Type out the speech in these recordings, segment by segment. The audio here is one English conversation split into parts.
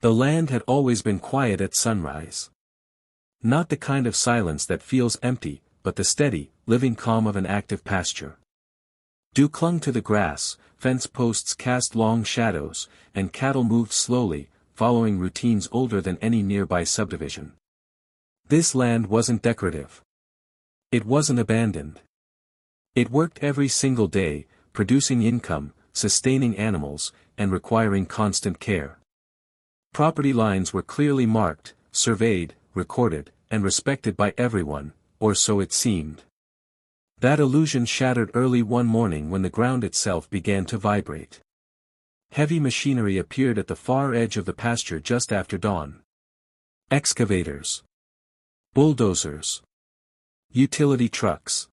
The land had always been quiet at sunrise. Not the kind of silence that feels empty, but the steady, living calm of an active pasture. Dew clung to the grass, fence posts cast long shadows, and cattle moved slowly, following routines older than any nearby subdivision. This land wasn't decorative. It wasn't abandoned. It worked every single day, producing income, sustaining animals, and requiring constant care. Property lines were clearly marked, surveyed, recorded, and respected by everyone, or so it seemed. That illusion shattered early one morning when the ground itself began to vibrate. Heavy machinery appeared at the far edge of the pasture just after dawn. Excavators. Bulldozers. Utility trucks.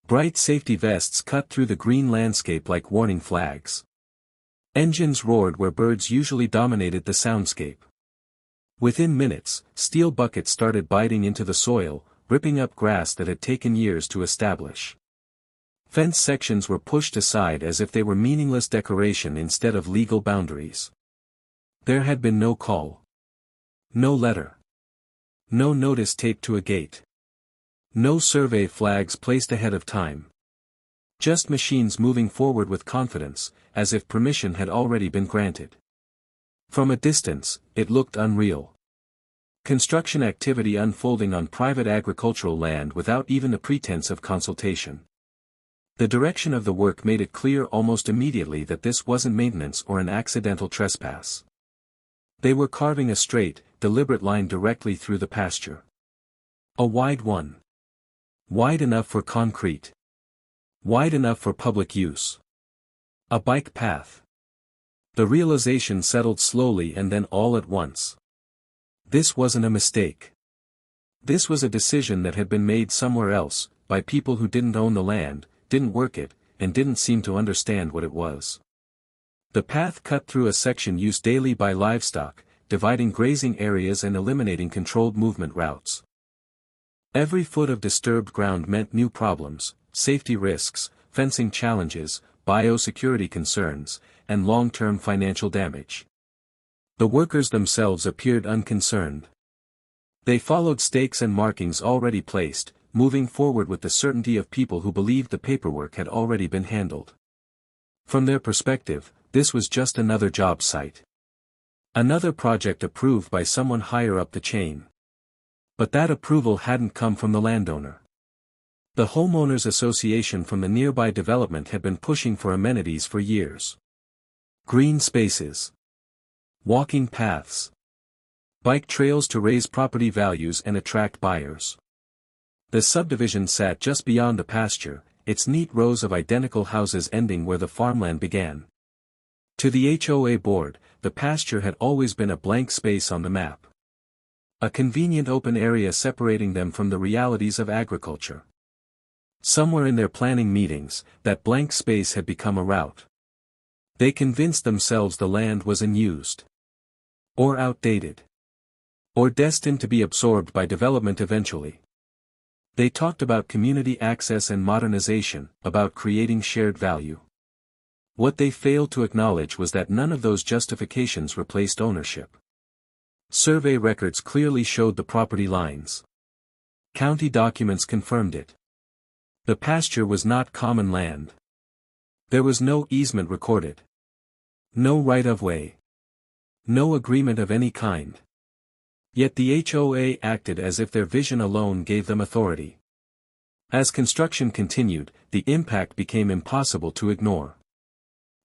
Bright safety vests cut through the green landscape like warning flags. Engines roared where birds usually dominated the soundscape. Within minutes, steel buckets started biting into the soil, ripping up grass that had taken years to establish. Fence sections were pushed aside as if they were meaningless decoration instead of legal boundaries. There had been no call. No letter. No notice taped to a gate. No survey flags placed ahead of time. Just machines moving forward with confidence, as if permission had already been granted. From a distance, it looked unreal. Construction activity unfolding on private agricultural land without even a pretense of consultation. The direction of the work made it clear almost immediately that this wasn't maintenance or an accidental trespass. They were carving a straight, deliberate line directly through the pasture. A wide one. Wide enough for concrete. Wide enough for public use. A bike path. The realization settled slowly and then all at once. This wasn't a mistake. This was a decision that had been made somewhere else, by people who didn't own the land, didn't work it, and didn't seem to understand what it was. The path cut through a section used daily by livestock, dividing grazing areas and eliminating controlled movement routes. Every foot of disturbed ground meant new problems, safety risks, fencing challenges, biosecurity concerns, and long-term financial damage. The workers themselves appeared unconcerned. They followed stakes and markings already placed, moving forward with the certainty of people who believed the paperwork had already been handled. From their perspective, this was just another job site. Another project approved by someone higher up the chain. But that approval hadn't come from the landowner. The homeowners association from the nearby development had been pushing for amenities for years. Green spaces. Walking paths. Bike trails to raise property values and attract buyers. The subdivision sat just beyond the pasture, its neat rows of identical houses ending where the farmland began. To the HOA board, the pasture had always been a blank space on the map. A convenient open area separating them from the realities of agriculture. Somewhere in their planning meetings, that blank space had become a route. They convinced themselves the land was unused. Or outdated. Or destined to be absorbed by development eventually. They talked about community access and modernization, about creating shared value. What they failed to acknowledge was that none of those justifications replaced ownership. Survey records clearly showed the property lines. County documents confirmed it. The pasture was not common land. There was no easement recorded. No right-of-way. No agreement of any kind. Yet the HOA acted as if their vision alone gave them authority. As construction continued, the impact became impossible to ignore.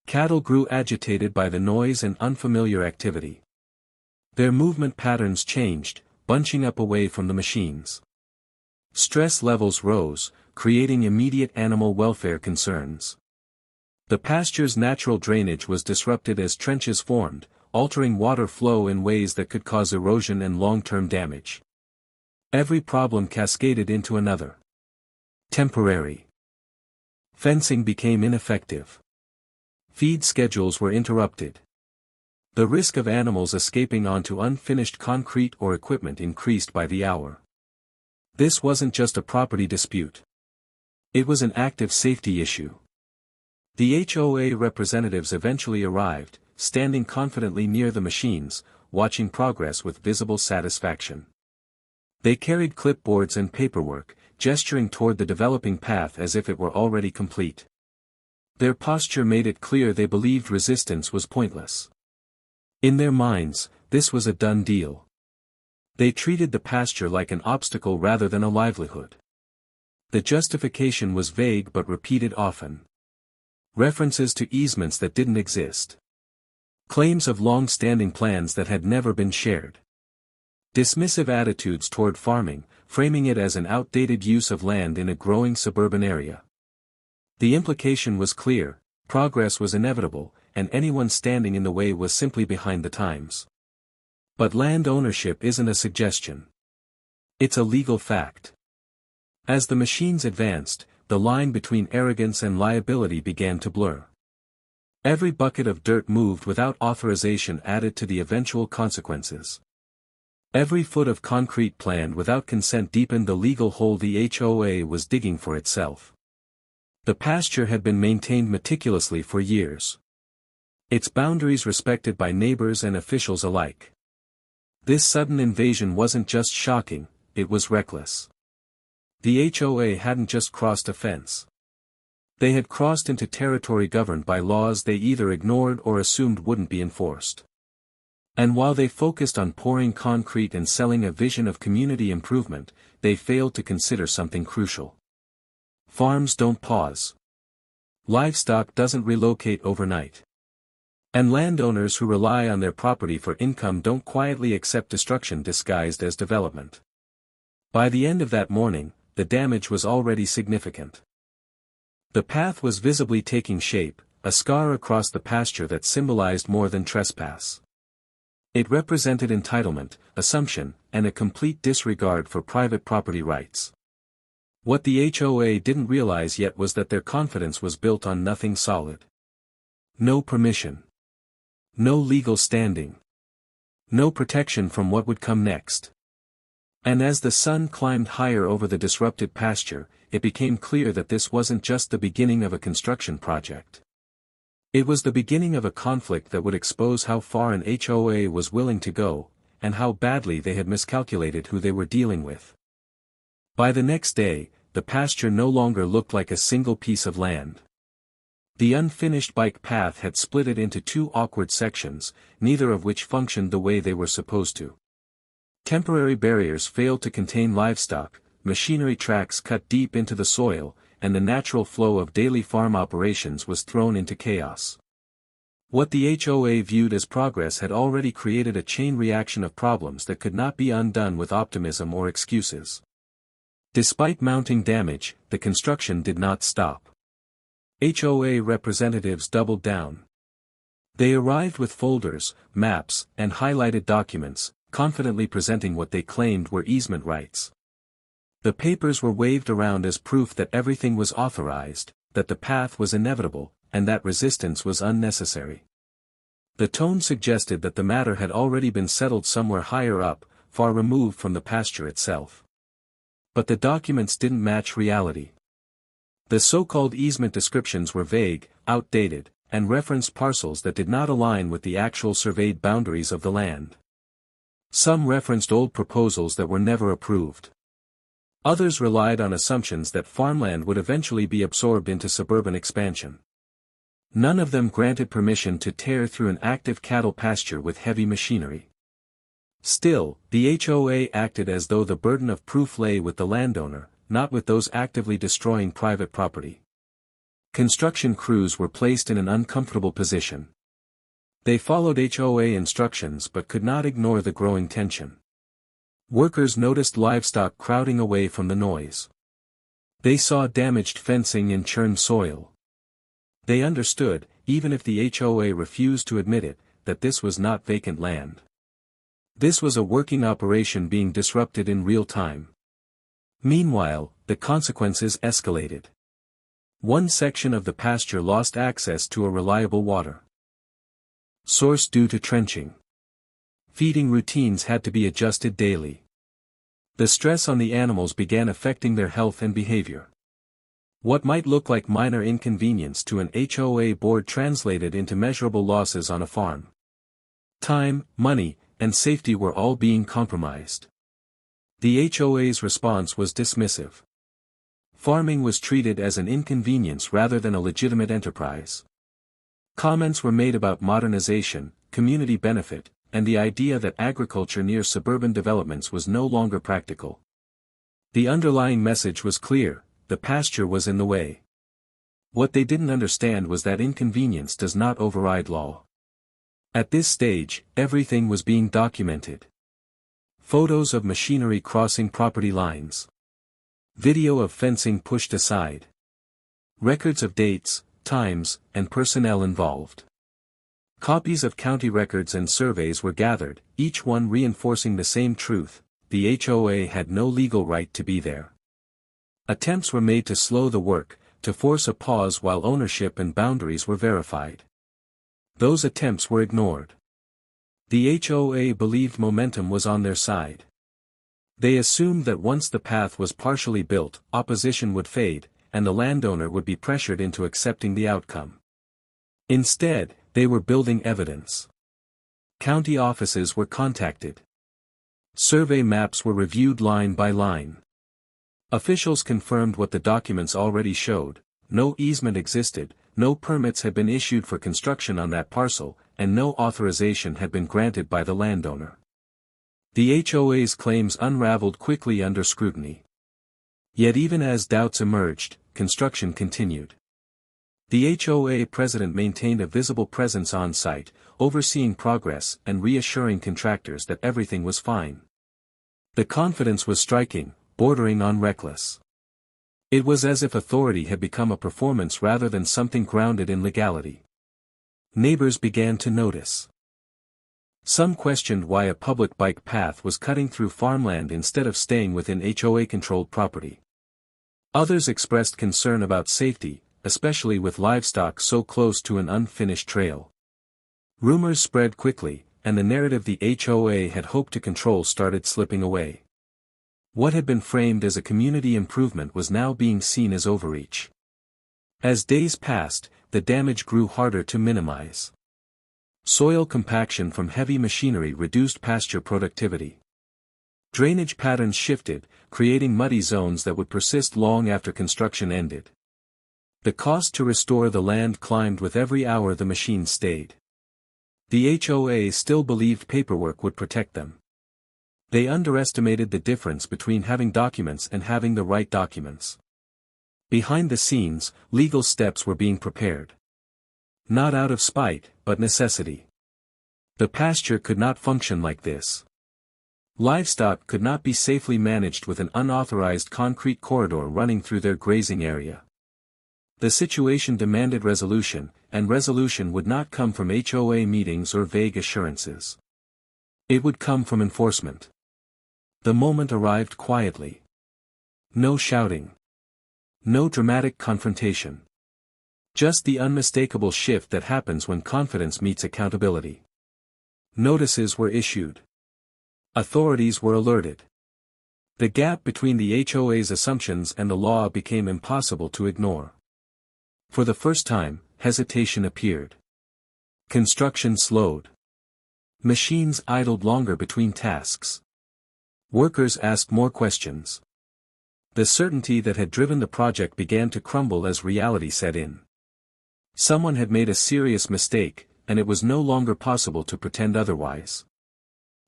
Cattle grew agitated by the noise and unfamiliar activity. Their movement patterns changed, bunching up away from the machines. Stress levels rose, creating immediate animal welfare concerns. The pasture's natural drainage was disrupted as trenches formed, altering water flow in ways that could cause erosion and long-term damage. Every problem cascaded into another. Temporary. Fencing became ineffective. Feed schedules were interrupted. The risk of animals escaping onto unfinished concrete or equipment increased by the hour. This wasn't just a property dispute. It was an active safety issue. The HOA representatives eventually arrived, standing confidently near the machines, watching progress with visible satisfaction. They carried clipboards and paperwork, gesturing toward the developing path as if it were already complete. Their posture made it clear they believed resistance was pointless. In their minds, this was a done deal. They treated the pasture like an obstacle rather than a livelihood. The justification was vague but repeated often. References to easements that didn't exist. Claims of long-standing plans that had never been shared. Dismissive attitudes toward farming, framing it as an outdated use of land in a growing suburban area. The implication was clear: progress was inevitable, and anyone standing in the way was simply behind the times. But land ownership isn't a suggestion. It's a legal fact. As the machines advanced, the line between arrogance and liability began to blur. Every bucket of dirt moved without authorization added to the eventual consequences. Every foot of concrete planned without consent deepened the legal hole the HOA was digging for itself. The pasture had been maintained meticulously for years. Its boundaries respected by neighbors and officials alike. This sudden invasion wasn't just shocking, it was reckless. The HOA hadn't just crossed a fence. They had crossed into territory governed by laws they either ignored or assumed wouldn't be enforced. And while they focused on pouring concrete and selling a vision of community improvement, they failed to consider something crucial. Farms don't pause. Livestock doesn't relocate overnight. And landowners who rely on their property for income don't quietly accept destruction disguised as development. By the end of that morning, the damage was already significant. The path was visibly taking shape, a scar across the pasture that symbolized more than trespass. It represented entitlement, assumption, and a complete disregard for private property rights. What the HOA didn't realize yet was that their confidence was built on nothing solid. No permission. No legal standing. No protection from what would come next. And as the sun climbed higher over the disrupted pasture, it became clear that this wasn't just the beginning of a construction project. It was the beginning of a conflict that would expose how far an HOA was willing to go, and how badly they had miscalculated who they were dealing with. By the next day, the pasture no longer looked like a single piece of land. The unfinished bike path had split it into two awkward sections, neither of which functioned the way they were supposed to. Temporary barriers failed to contain livestock, machinery tracks cut deep into the soil, and the natural flow of daily farm operations was thrown into chaos. What the HOA viewed as progress had already created a chain reaction of problems that could not be undone with optimism or excuses. Despite mounting damage, the construction did not stop. HOA representatives doubled down. They arrived with folders, maps, and highlighted documents, confidently presenting what they claimed were easement rights. The papers were waved around as proof that everything was authorized, that the path was inevitable, and that resistance was unnecessary. The tone suggested that the matter had already been settled somewhere higher up, far removed from the pasture itself. But the documents didn't match reality. The so-called easement descriptions were vague, outdated, and referenced parcels that did not align with the actual surveyed boundaries of the land. Some referenced old proposals that were never approved. Others relied on assumptions that farmland would eventually be absorbed into suburban expansion. None of them granted permission to tear through an active cattle pasture with heavy machinery. Still, the HOA acted as though the burden of proof lay with the landowner, not with those actively destroying private property. Construction crews were placed in an uncomfortable position. They followed HOA instructions but could not ignore the growing tension. Workers noticed livestock crowding away from the noise. They saw damaged fencing and churned soil. They understood, even if the HOA refused to admit it, that this was not vacant land. This was a working operation being disrupted in real time. Meanwhile, the consequences escalated. One section of the pasture lost access to a reliable water source due to trenching. Feeding routines had to be adjusted daily. The stress on the animals began affecting their health and behavior. What might look like minor inconvenience to an HOA board translated into measurable losses on a farm. Time, money, and safety were all being compromised. The HOA's response was dismissive. Farming was treated as an inconvenience rather than a legitimate enterprise. Comments were made about modernization, community benefit, and the idea that agriculture near suburban developments was no longer practical. The underlying message was clear: the pasture was in the way. What they didn't understand was that inconvenience does not override law. At this stage, everything was being documented. Photos of machinery crossing property lines. Video of fencing pushed aside. Records of dates, times, and personnel involved. Copies of county records and surveys were gathered, each one reinforcing the same truth: the HOA had no legal right to be there. Attempts were made to slow the work, to force a pause while ownership and boundaries were verified. Those attempts were ignored. The HOA believed momentum was on their side. They assumed that once the path was partially built, opposition would fade, and the landowner would be pressured into accepting the outcome. Instead, they were building evidence. County offices were contacted. Survey maps were reviewed line by line. Officials confirmed what the documents already showed: no easement existed, no permits had been issued for construction on that parcel, and no authorization had been granted by the landowner. The HOA's claims unraveled quickly under scrutiny. Yet even as doubts emerged, construction continued. The HOA president maintained a visible presence on site, overseeing progress and reassuring contractors that everything was fine. The confidence was striking, bordering on reckless. It was as if authority had become a performance rather than something grounded in legality. Neighbors began to notice. Some questioned why a public bike path was cutting through farmland instead of staying within HOA-controlled property. Others expressed concern about safety, especially with livestock so close to an unfinished trail. Rumors spread quickly, and the narrative the HOA had hoped to control started slipping away. What had been framed as a community improvement was now being seen as overreach. As days passed, the damage grew harder to minimize. Soil compaction from heavy machinery reduced pasture productivity. Drainage patterns shifted, creating muddy zones that would persist long after construction ended. The cost to restore the land climbed with every hour the machines stayed. The HOA still believed paperwork would protect them. They underestimated the difference between having documents and having the right documents. Behind the scenes, legal steps were being prepared. Not out of spite, but necessity. The pasture could not function like this. Livestock could not be safely managed with an unauthorized concrete corridor running through their grazing area. The situation demanded resolution, and resolution would not come from HOA meetings or vague assurances. It would come from enforcement. The moment arrived quietly. No shouting. No dramatic confrontation. Just the unmistakable shift that happens when confidence meets accountability. Notices were issued. Authorities were alerted. The gap between the HOA's assumptions and the law became impossible to ignore. For the first time, hesitation appeared. Construction slowed. Machines idled longer between tasks. Workers asked more questions. The certainty that had driven the project began to crumble as reality set in. Someone had made a serious mistake, and it was no longer possible to pretend otherwise.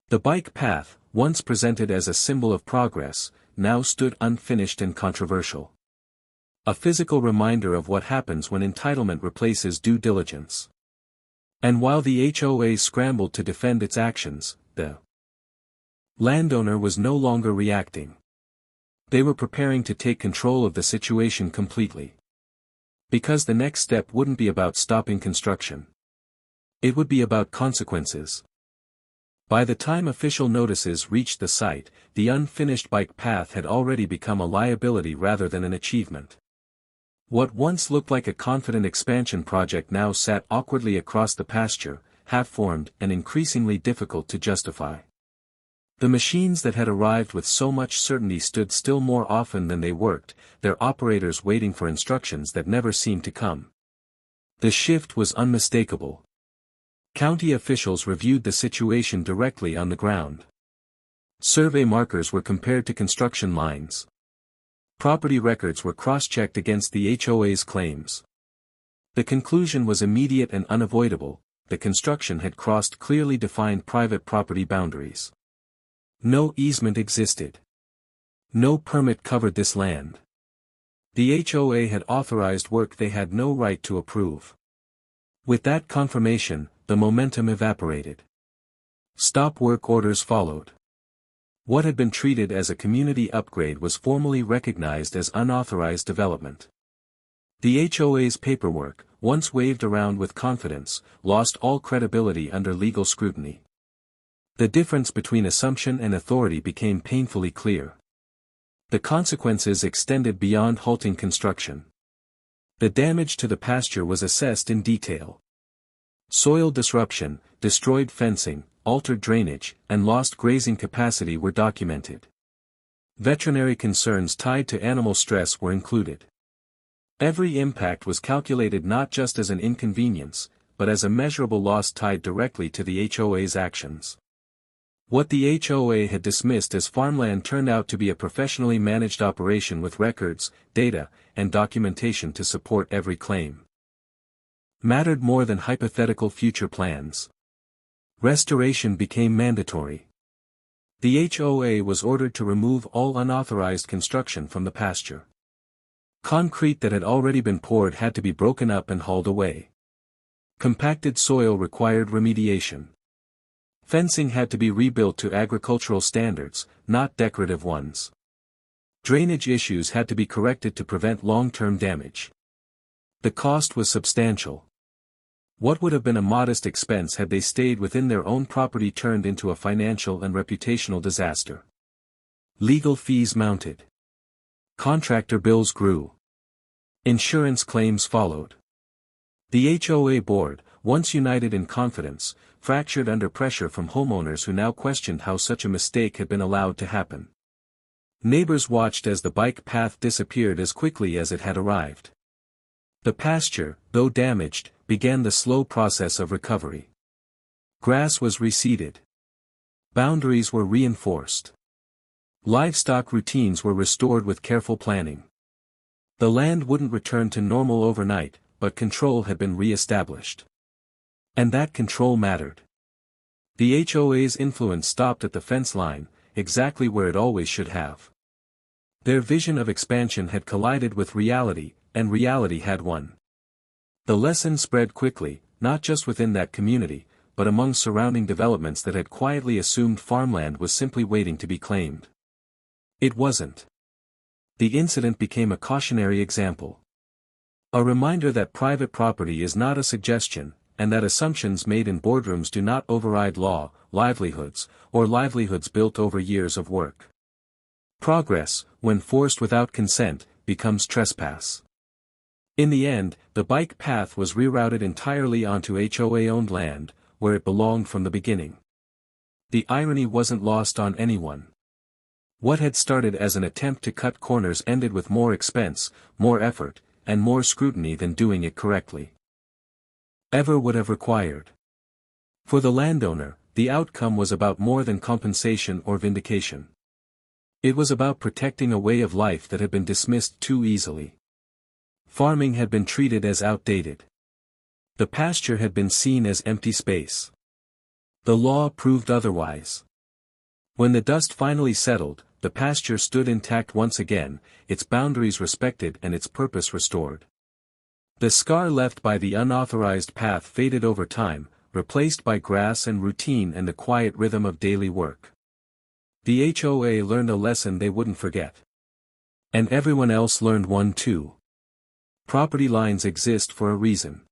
The bike path, once presented as a symbol of progress, now stood unfinished and controversial. A physical reminder of what happens when entitlement replaces due diligence. And while the HOA scrambled to defend its actions, the landowner was no longer reacting. They were preparing to take control of the situation completely. Because the next step wouldn't be about stopping construction. It would be about consequences. By the time official notices reached the site, the unfinished bike path had already become a liability rather than an achievement. What once looked like a confident expansion project now sat awkwardly across the pasture, half-formed and increasingly difficult to justify. The machines that had arrived with so much certainty stood still more often than they worked, their operators waiting for instructions that never seemed to come. The shift was unmistakable. County officials reviewed the situation directly on the ground. Survey markers were compared to construction lines. Property records were cross-checked against the HOA's claims. The conclusion was immediate and unavoidable: the construction had crossed clearly defined private property boundaries. No easement existed. No permit covered this land. The HOA had authorized work they had no right to approve. With that confirmation, the momentum evaporated. Stop work orders followed. What had been treated as a community upgrade was formally recognized as unauthorized development. The HOA's paperwork, once waved around with confidence, lost all credibility under legal scrutiny. The difference between assumption and authority became painfully clear. The consequences extended beyond halting construction. The damage to the pasture was assessed in detail. Soil disruption, destroyed fencing, altered drainage, and lost grazing capacity were documented. Veterinary concerns tied to animal stress were included. Every impact was calculated not just as an inconvenience, but as a measurable loss tied directly to the HOA's actions. What the HOA had dismissed as farmland turned out to be a professionally managed operation with records, data, and documentation to support every claim. Mattered more than hypothetical future plans. Restoration became mandatory. The HOA was ordered to remove all unauthorized construction from the pasture. Concrete that had already been poured had to be broken up and hauled away. Compacted soil required remediation. Fencing had to be rebuilt to agricultural standards, not decorative ones. Drainage issues had to be corrected to prevent long-term damage. The cost was substantial. What would have been a modest expense had they stayed within their own property turned into a financial and reputational disaster. Legal fees mounted. Contractor bills grew. Insurance claims followed. The HOA board, once united in confidence, fractured under pressure from homeowners who now questioned how such a mistake had been allowed to happen. Neighbors watched as the bike path disappeared as quickly as it had arrived. The pasture, though damaged, began the slow process of recovery. Grass was reseeded. Boundaries were reinforced. Livestock routines were restored with careful planning. The land wouldn't return to normal overnight, but control had been re-established. And that control mattered. The HOA's influence stopped at the fence line, exactly where it always should have. Their vision of expansion had collided with reality, and reality had won. The lesson spread quickly, not just within that community, but among surrounding developments that had quietly assumed farmland was simply waiting to be claimed. It wasn't. The incident became a cautionary example. A reminder that private property is not a suggestion, and that assumptions made in boardrooms do not override law, livelihoods, or livelihoods built over years of work. Progress, when forced without consent, becomes trespass. In the end, the bike path was rerouted entirely onto HOA-owned land, where it belonged from the beginning. The irony wasn't lost on anyone. What had started as an attempt to cut corners ended with more expense, more effort, and more scrutiny than doing it correctly ever would have required. For the landowner, the outcome was about more than compensation or vindication. It was about protecting a way of life that had been dismissed too easily. Farming had been treated as outdated. The pasture had been seen as empty space. The law proved otherwise. When the dust finally settled, the pasture stood intact once again, its boundaries respected and its purpose restored. The scar left by the unauthorized path faded over time, replaced by grass and routine and the quiet rhythm of daily work. The HOA learned a lesson they wouldn't forget. And everyone else learned one too. Property lines exist for a reason.